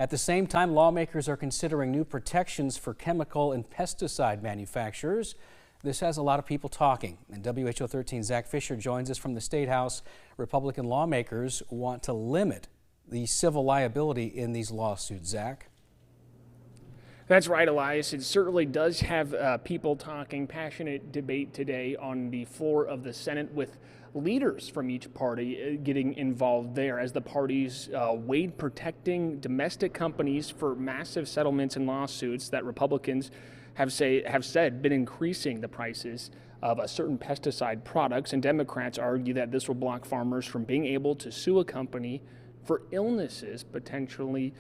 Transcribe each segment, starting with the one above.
At the same time, lawmakers are considering new protections for chemical and pesticide manufacturers. This has a lot of people talking. And WHO 13's Zach Fisher joins us from the State House. Republican lawmakers want to limit the civil liability in these lawsuits. Zach? That's right, Elias. It certainly does have people talking, passionate debate today on the floor of the Senate with leaders from each party getting involved there as the parties weighed protecting domestic companies for massive settlements and lawsuits that Republicans have said been increasing the prices of certain pesticide products, and Democrats argue that this will block farmers from being able to sue a company for illnesses potentially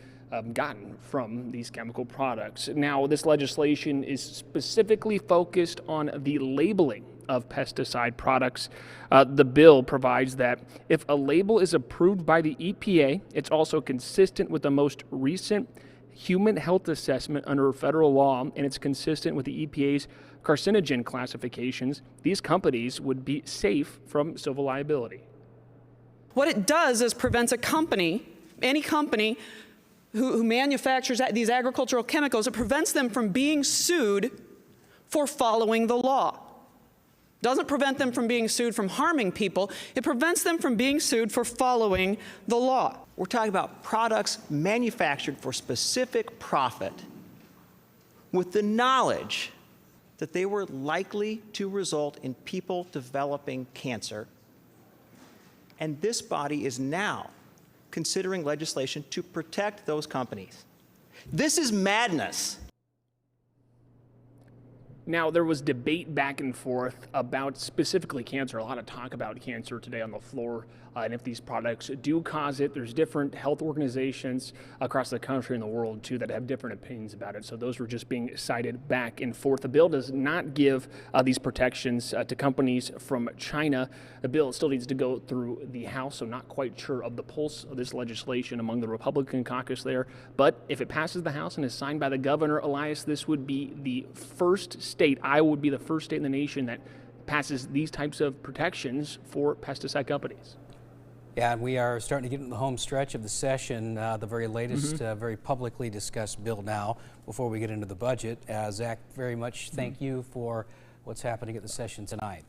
gotten from these chemical products. Now, this legislation is specifically focused on the labeling of pesticide products. The bill provides that if a label is approved by the EPA, it's also consistent with the most recent human health assessment under federal law, and it's consistent with the EPA's carcinogen classifications, these companies would be safe from civil liability. What it does is prevents a company, any company who manufactures these agricultural chemicals, it prevents them from being sued for following the law. Doesn't prevent them from being sued from harming people. It prevents them from being sued for following the law. We're talking about products manufactured for specific profit with the knowledge that they were likely to result in people developing cancer. And this body is now considering legislation to protect those companies. This is madness. Now, there was debate back and forth about specifically cancer, a lot of talk about cancer today on the floor, and if these products do cause it. There's different health organizations across the country and the world, too, that have different opinions about it. So those were just being cited back and forth. The bill does not give these protections to companies from China. The bill still needs to go through the House, so not quite sure of the pulse of this legislation among the Republican caucus there. But if it passes the House and is signed by the governor, Elias, this would be the first state, Iowa would be the first state in the nation that passes these types of protections for pesticide companies. Yeah, and we are starting to get into the home stretch of the session, the very latest, very publicly discussed bill now, before we get into the budget. Zach, very much thank you for what's happening at the session tonight.